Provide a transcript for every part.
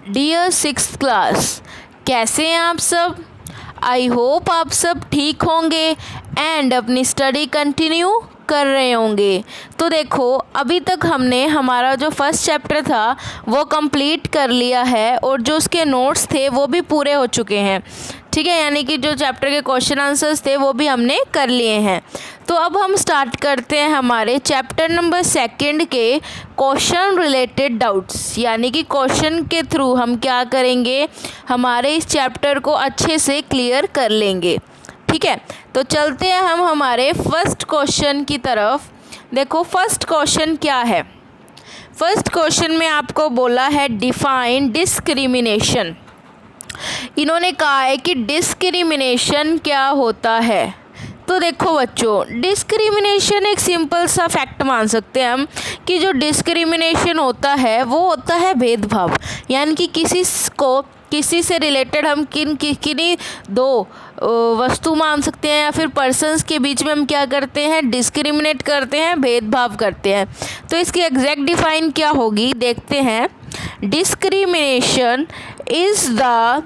Dear sixth class, कैसे हैं आप सब। आई होप आप सब ठीक होंगे एंड अपनी स्टडी कंटिन्यू कर रहे होंगे। तो देखो, अभी तक हमने हमारा जो फर्स्ट चैप्टर था वो कंप्लीट कर लिया है और जो उसके नोट्स थे वो भी पूरे हो चुके हैं। ठीक है, यानी कि जो चैप्टर के क्वेश्चन आंसर्स थे वो भी हमने कर लिए हैं। तो अब हम स्टार्ट करते हैं हमारे चैप्टर नंबर 2 के क्वेश्चन रिलेटेड डाउट्स, यानी कि क्वेश्चन के थ्रू हम क्या करेंगे, हमारे इस चैप्टर को अच्छे से क्लियर कर लेंगे। ठीक है, तो चलते हैं हम हमारे फर्स्ट क्वेश्चन की तरफ। देखो फर्स्ट क्वेश्चन क्या है। फर्स्ट क्वेश्चन में आपको बोला है डिफाइन डिस्क्रिमिनेशन। इन्होंने कहा है कि डिस्क्रिमिनेशन क्या होता है। तो देखो बच्चों, डिस्क्रिमिनेशन एक सिंपल सा फैक्ट मान सकते हैं हम कि जो डिस्क्रिमिनेशन होता है वो होता है भेदभाव, यानी कि किसी से रिलेटेड हम किन्हीं दो वस्तु मान सकते हैं या फिर पर्सन्स के बीच में हम क्या करते हैं, डिस्क्रिमिनेट करते हैं, भेदभाव करते हैं। तो इसकी एग्जैक्ट डिफाइन क्या होगी, देखते हैं। Discrimination is the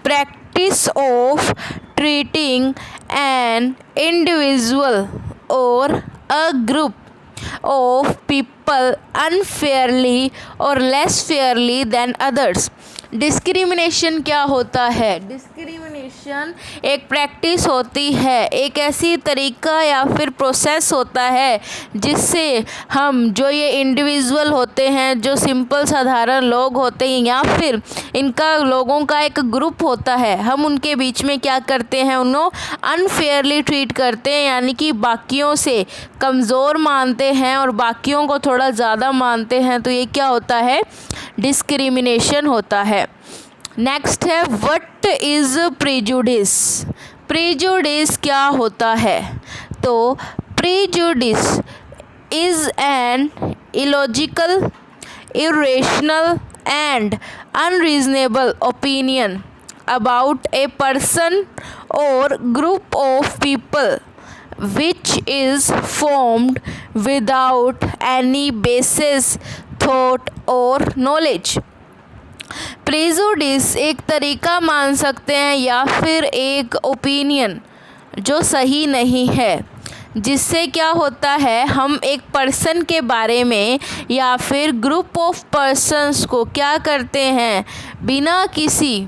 practice of treating an individual or a group of people unfairly or less fairly than others। Discrimination क्या होता है। डिस्क्रिमिनेशन एक प्रैक्टिस होती है, एक ऐसी तरीका या फिर प्रोसेस होता है जिससे हम जो ये इंडिविजुअल होते हैं, जो सिंपल साधारण लोग होते हैं या फिर इनका लोगों का एक ग्रुप होता है, हम उनके बीच में क्या करते हैं, उन्हें अनफेयरली ट्रीट करते हैं, यानी कि बाकियों से कमज़ोर मानते हैं और बाकियों को थोड़ा ज़्यादा मानते हैं। तो ये क्या होता है, डिस्क्रिमिनेशन होता है। नेक्स्ट है व्हाट इज़ प्रेजुडिस। प्रेजुडिस क्या होता है। तो prejudice is an illogical, irrational and unreasonable opinion about a person or group of people which is formed without any basis, thought or knowledge। Prejudice एक तरीका मान सकते हैं या फिर एक ओपिनियन जो सही नहीं है, जिससे क्या होता है, हम एक पर्सन के बारे में या फिर ग्रुप ऑफ पर्सन्स को क्या करते हैं, बिना किसी,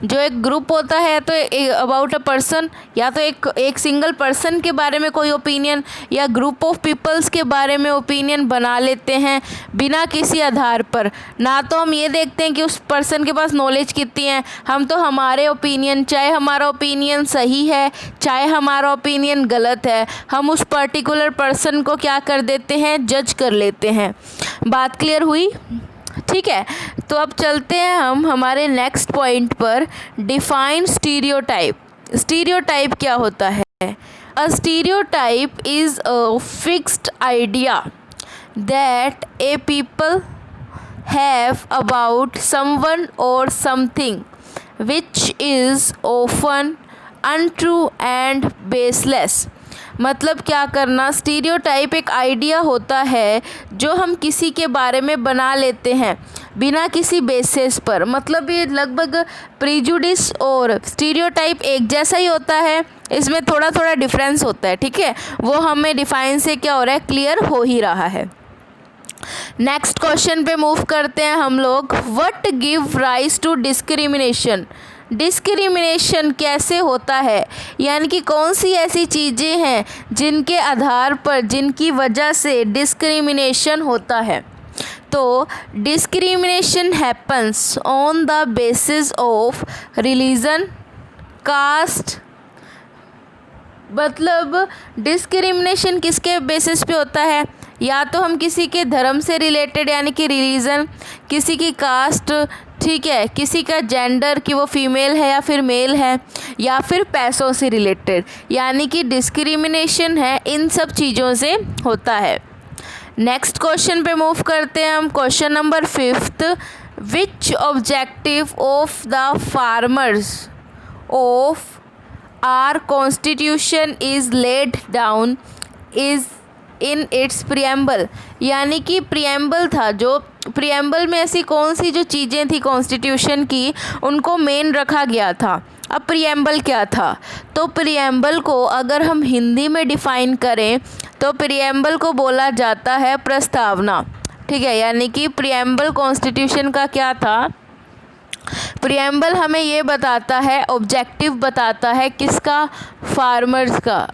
जो एक ग्रुप होता है तो अबाउट अ पर्सन, या तो एक सिंगल पर्सन के बारे में कोई ओपिनियन या ग्रुप ऑफ पीपल्स के बारे में ओपिनियन बना लेते हैं बिना किसी आधार पर। ना तो हम ये देखते हैं कि उस पर्सन के पास नॉलेज कितनी है, हम तो हमारे ओपिनियन, चाहे हमारा ओपिनियन सही है चाहे हमारा ओपिनियन गलत है, हम उस पर्टिकुलर पर्सन को क्या कर देते हैं, जज कर लेते हैं। बात क्लियर हुई। ठीक है, तो अब चलते हैं हम हमारे नेक्स्ट पॉइंट पर, डिफाइन स्टीरियोटाइप। स्टीरियोटाइप क्या होता है। A stereotype is a fixed idea that a people have about someone or something which is often untrue and baseless. मतलब क्या करना, स्टीरियोटाइप एक आइडिया होता है जो हम किसी के बारे में बना लेते हैं बिना किसी बेसिस पर। मतलब ये लगभग प्रेजुडिस और स्टीरियोटाइप एक जैसा ही होता है, इसमें थोड़ा थोड़ा डिफरेंस होता है। ठीक है, वो हमें डिफाइन से क्या हो रहा है, क्लियर हो ही रहा है। नेक्स्ट क्वेश्चन पे मूव करते हैं हम लोग। What give rise to discrimination. Discrimination कैसे होता है, यानी कि कौन सी ऐसी चीज़ें हैं जिनके आधार पर, जिनकी वजह से डिस्क्रिमिनेशन होता है। तो discrimination happens on the basis of religion, caste. मतलब डिस्क्रिमिनेशन किसके बेसिस पे होता है, या तो हम किसी के धर्म से रिलेटेड यानी कि रिलीजन, किसी की कास्ट, ठीक है, किसी का जेंडर कि वो फीमेल है या फिर मेल है, या फिर पैसों से रिलेटेड, यानी कि डिस्क्रिमिनेशन है इन सब चीज़ों से होता है। नेक्स्ट क्वेश्चन पे मूव करते हैं हम। Question number 5, which objective of the framers of our constitution is laid down is in its preamble, यानी कि प्रियम्बल था, जो प्रियम्बल में ऐसी कौन सी जो चीज़ें थी कॉन्स्टिट्यूशन की उनको मेन रखा गया था। अब प्रियम्बल क्या था, तो प्रियम्बल को अगर हम हिंदी में डिफ़ाइन करें तो प्रियम्बल को बोला जाता है प्रस्तावना। ठीक है, यानी कि प्रियम्बल कॉन्स्टिट्यूशन का क्या था, प्रियम्बल हमें ये बताता है, ऑब्जेक्टिव बताता है किसका, फार्मर्स का,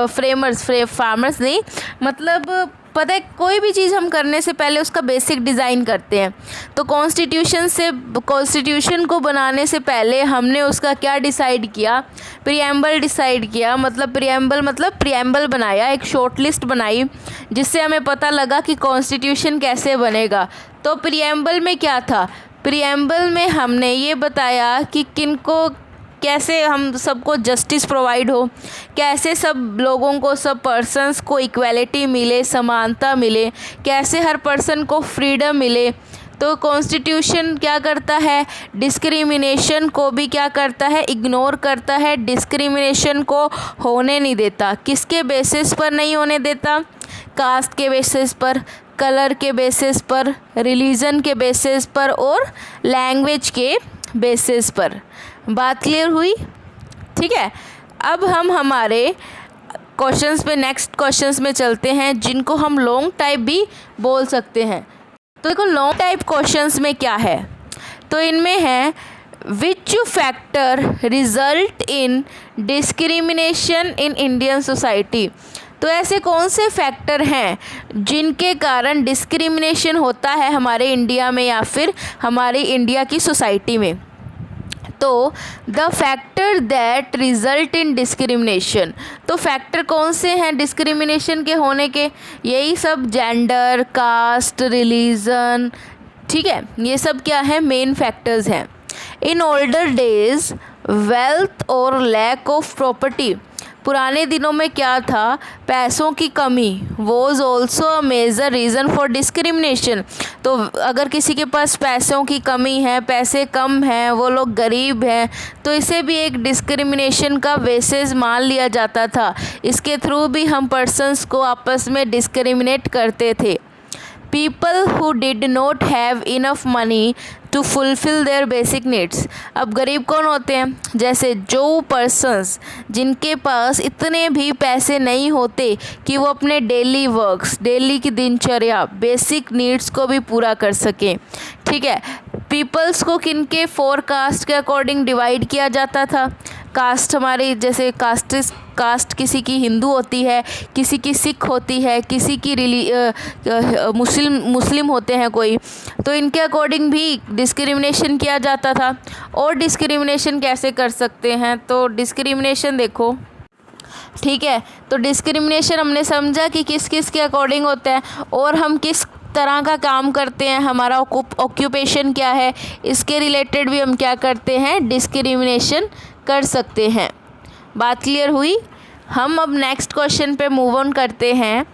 फार्मर्स नहीं, मतलब पता है कोई भी चीज़ हम करने से पहले उसका बेसिक डिज़ाइन करते हैं। तो कॉन्स्टिट्यूशन को बनाने से पहले हमने उसका क्या डिसाइड किया, प्रियम्बल डिसाइड किया, मतलब प्रियम्बल बनाया, एक शॉर्ट लिस्ट बनाई जिससे हमें पता लगा कि कॉन्स्टिट्यूशन कैसे बनेगा। तो प्रियम्बल में क्या था, प्रियम्बल में हमने ये बताया कि किनको कैसे हम सबको जस्टिस प्रोवाइड हो, कैसे सब लोगों को, सब पर्सन्स को इक्वालिटी मिले, समानता मिले, कैसे हर पर्सन को फ्रीडम मिले। तो कॉन्स्टिट्यूशन क्या करता है, डिस्क्रिमिनेशन को भी क्या करता है, इग्नोर करता है, डिस्क्रिमिनेशन को होने नहीं देता। किसके बेसिस पर नहीं होने देता, कास्ट के बेसिस पर, कलर के बेसिस पर, रिलीजन के बेसिस पर और लैंग्वेज के बेसिस पर। बात क्लियर हुई? ठीक है, अब हम हमारे क्वेश्चंस पे, नेक्स्ट क्वेश्चंस में चलते हैं जिनको हम लॉन्ग टाइप भी बोल सकते हैं। तो देखो लॉन्ग टाइप क्वेश्चंस में क्या है, तो इनमें है which factor result in discrimination in Indian society. तो ऐसे कौन से फैक्टर हैं जिनके कारण डिस्क्रिमिनेशन होता है हमारे इंडिया में या फिर हमारी इंडिया की सोसाइटी में। तो the factor that result in discrimination, तो फैक्टर कौन से हैं डिस्क्रिमिनेशन के होने के, यही सब जेंडर, कास्ट, रिलीजन, ठीक है, ये सब क्या है, मेन फैक्टर्स हैं। इन ओल्डर डेज वेल्थ और लैक ऑफ प्रॉपर्टी, पुराने दिनों में क्या था, पैसों की कमी, was also a major reason for discrimination. तो अगर किसी के पास पैसों की कमी है, पैसे कम हैं, वो लोग गरीब हैं, तो इसे भी एक डिस्क्रिमिनेशन का बेसिस मान लिया जाता था। इसके थ्रू भी हम पर्सन्स को आपस में डिस्क्रिमिनेट करते थे। People who did not have enough money to fulfil their basic needs. अब गरीब कौन होते हैं, जैसे जो पर्सन्स जिनके पास इतने भी पैसे नहीं होते कि वो अपने डेली वर्क्स, डेली की दिनचर्या, बेसिक नीड्स को भी पूरा कर सकें। ठीक है, पीपल्स को किनके, 4 कास्ट के अकॉर्डिंग डिवाइड किया जाता था। कास्ट हमारी, जैसे कास्ट किसी की हिंदू होती है, किसी की सिख होती है, किसी की मुस्लिम होते हैं कोई, तो इनके अकॉर्डिंग भी डिस्क्रिमिनेशन किया जाता था। और डिस्क्रिमिनेशन कैसे कर सकते हैं, तो डिस्क्रिमिनेशन देखो, ठीक है, तो डिस्क्रिमिनेशन हमने समझा कि किस किस के अकॉर्डिंग होता है और हम किस तरह का काम करते हैं, हमारा ऑक्यूपेशन क्या है, इसके रिलेटेड भी हम क्या करते हैं, डिस्क्रिमिनेशन कर सकते हैं। बात क्लियर हुई? हम अब नेक्स्ट क्वेश्चन पे मूव ऑन करते हैं।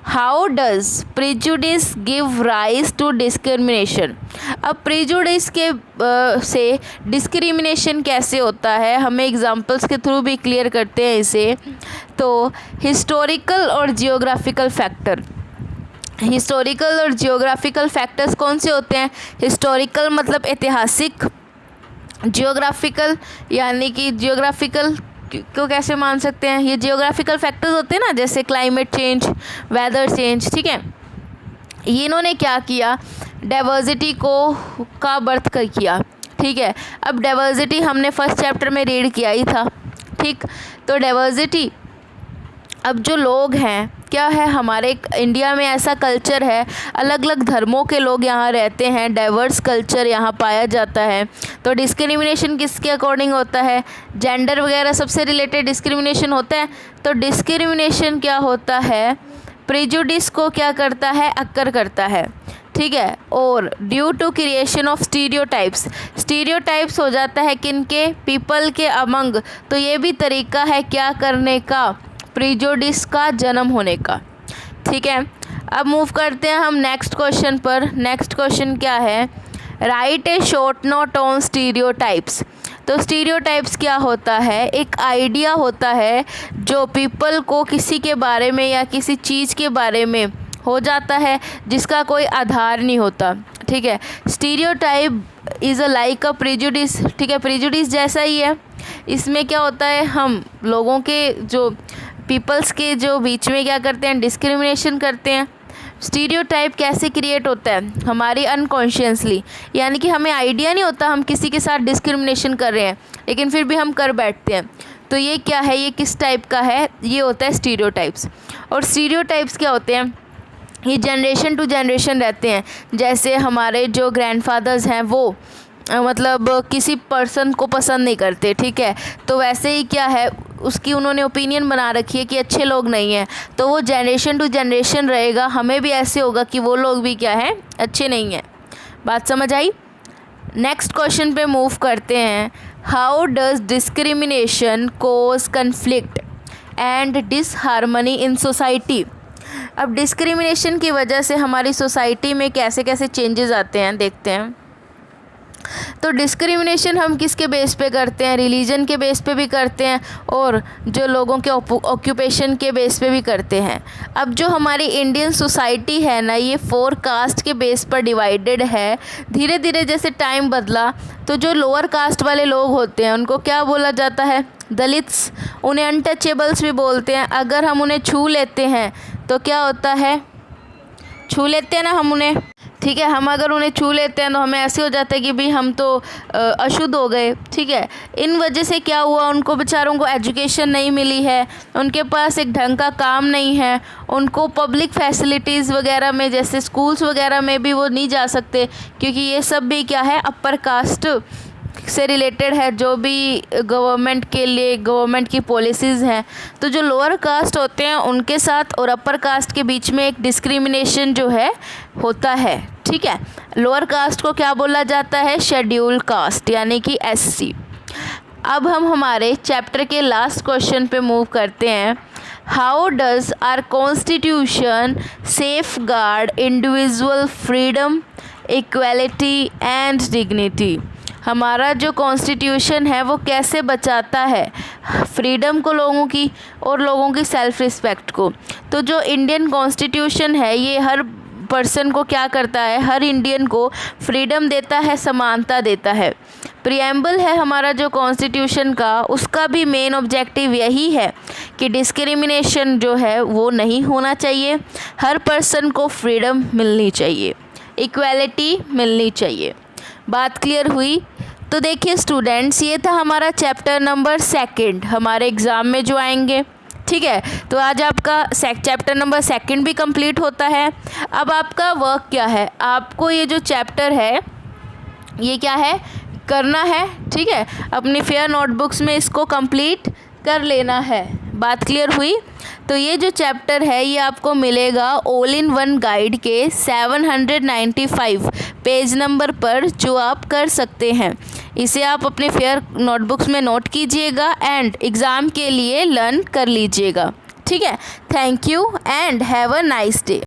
How does prejudice give rise to discrimination. अब प्रेजुडिस के से डिस्क्रिमिनेशन कैसे होता है, हमें एग्जांपल्स के थ्रू भी क्लियर करते हैं इसे। तो हिस्टोरिकल और जियोग्राफिकल फैक्टर, हिस्टोरिकल और जियोग्राफिकल फैक्टर्स कौन से होते हैं, हिस्टोरिकल मतलब ऐतिहासिक, जियोग्राफिकल यानी कि जियोग्राफिकल को कैसे मान सकते हैं, ये जियोग्राफिकल फैक्टर्स होते हैं ना, जैसे क्लाइमेट चेंज, वेदर चेंज। ठीक है, ये इन्होंने क्या किया, डाइवर्सिटी का बर्थ किया। ठीक है, अब डाइवर्सिटी हमने फर्स्ट चैप्टर में रीड किया ही था। ठीक, तो डाइवर्सिटी, अब जो लोग हैं, क्या है, हमारे इंडिया में ऐसा कल्चर है, अलग अलग धर्मों के लोग यहाँ रहते हैं, डाइवर्स कल्चर यहाँ पाया जाता है। तो डिस्क्रिमिनेशन किसके अकॉर्डिंग होता है, जेंडर वगैरह सबसे रिलेटेड डिस्क्रिमिनेशन होता है। तो डिस्क्रिमिनेशन क्या होता है, प्रेजुडिस को क्या करता है, अक्कर करता है। ठीक है, और due to creation of stereotypes, stereotypes हो जाता है किनके, पीपल के अमंग। तो ये भी तरीका है क्या करने का, प्रेजुडिस का जन्म होने का। ठीक है, अब मूव करते हैं हम नेक्स्ट क्वेश्चन पर। नेक्स्ट क्वेश्चन क्या है, right A short note on stereotypes. तो स्टीरियोटाइप्स क्या होता है, एक आइडिया होता है जो पीपल को किसी के बारे में या किसी चीज़ के बारे में हो जाता है जिसका कोई आधार नहीं होता। ठीक है, stereotype is a like a prejudice. ठीक है, प्रेजुडिस जैसा ही है। इसमें क्या होता है, हम लोगों के जो पीपल्स के जो बीच में क्या करते हैं, डिस्क्रिमिनेशन करते हैं। स्टीरियोटाइप कैसे क्रिएट होता है, हमारी अनकॉन्शियसली, यानी कि हमें आइडिया नहीं होता हम किसी के साथ डिस्क्रिमिनेशन कर रहे हैं, लेकिन फिर भी हम कर बैठते हैं। तो ये क्या है, ये किस टाइप का है, ये होता है स्टीरियोटाइप्स। और स्टीरियोटाइप्स क्या होते हैं, ये जनरेशन टू जनरेशन रहते हैं। जैसे हमारे जो ग्रैंडफादर्स हैं वो मतलब किसी पर्सन को पसंद नहीं करते, ठीक है, तो वैसे ही क्या है, उसकी उन्होंने ओपिनियन बना रखी है कि अच्छे लोग नहीं हैं, तो वो जनरेशन टू जनरेशन रहेगा। हमें भी ऐसे होगा कि वो लोग भी क्या है, अच्छे नहीं हैं। बात समझ आई। नेक्स्ट क्वेश्चन पे मूव करते हैं। How does discrimination cause conflict and disharmony in society. अब डिस्क्रिमिनेशन की वजह से हमारी सोसाइटी में कैसे कैसे चेंजेस आते हैं, देखते हैं। तो डिस्क्रिमिनेशन हम किसके बेस पे करते हैं, रिलीजन के बेस पे भी करते हैं और जो लोगों के ऑक्यूपेशन के बेस पे भी करते हैं। अब जो हमारी इंडियन सोसाइटी है ना, ये 4 कास्ट के बेस पर डिवाइडेड है। धीरे धीरे जैसे टाइम बदला तो जो लोअर कास्ट वाले लोग होते हैं उनको क्या बोला जाता है, दलित्स। उन्हें अनटचेबल्स भी बोलते हैं। अगर हम उन्हें छू लेते हैं तो क्या होता है, छू लेते हैं ना हम उन्हें, ठीक है, हम अगर उन्हें छू लेते हैं तो हमें ऐसे हो जाता है कि भाई हम तो अशुद्ध हो गए। ठीक है, इन वजह से क्या हुआ, उनको बेचारों को एजुकेशन नहीं मिली है, उनके पास एक ढंग का काम नहीं है, उनको पब्लिक फैसिलिटीज़ वगैरह में जैसे स्कूल्स वगैरह में भी वो नहीं जा सकते, क्योंकि ये सब भी क्या है, अपर कास्ट से रिलेटेड है, जो भी गवर्नमेंट के लिए गवर्नमेंट की पॉलिसीज़ हैं। तो जो लोअर कास्ट होते हैं उनके साथ और अपर कास्ट के बीच में एक डिस्क्रिमिनेशन जो है होता है। ठीक है, लोअर कास्ट को क्या बोला जाता है, शेड्यूल कास्ट, यानी कि SC। अब हम हमारे चैप्टर के लास्ट क्वेश्चन पे मूव करते हैं। How does our constitution safeguard individual freedom, equality and dignity. हमारा जो कॉन्स्टिट्यूशन है वो कैसे बचाता है फ्रीडम को लोगों की और लोगों की सेल्फ रिस्पेक्ट को। तो जो इंडियन कॉन्स्टिट्यूशन है ये हर पर्सन को क्या करता है, हर इंडियन को फ्रीडम देता है, समानता देता है। प्रिएम्बल है हमारा जो कॉन्स्टिट्यूशन का, उसका भी मेन ऑब्जेक्टिव यही है कि डिस्क्रिमिनेशन जो है वो नहीं होना चाहिए, हर पर्सन को फ्रीडम मिलनी चाहिए, इक्वालिटी मिलनी चाहिए। बात क्लियर हुई। तो देखिए स्टूडेंट्स, ये था हमारा चैप्टर नंबर 2 हमारे एग्ज़ाम में जो आएंगे। ठीक है, तो आज आपका चैप्टर नंबर 2 भी कंप्लीट होता है। अब आपका वर्क क्या है, आपको ये जो चैप्टर है ये क्या है, करना है। ठीक है, अपनी फेयर नोटबुक्स में इसको कंप्लीट कर लेना है। बात क्लियर हुई। तो ये जो चैप्टर है ये आपको मिलेगा ऑल इन वन गाइड के 795 पेज नंबर पर, जो आप कर सकते हैं। इसे आप अपने फेयर नोटबुक्स में नोट कीजिएगा एंड एग्ज़ाम के लिए लर्न कर लीजिएगा। ठीक है, thank you and have a nice day.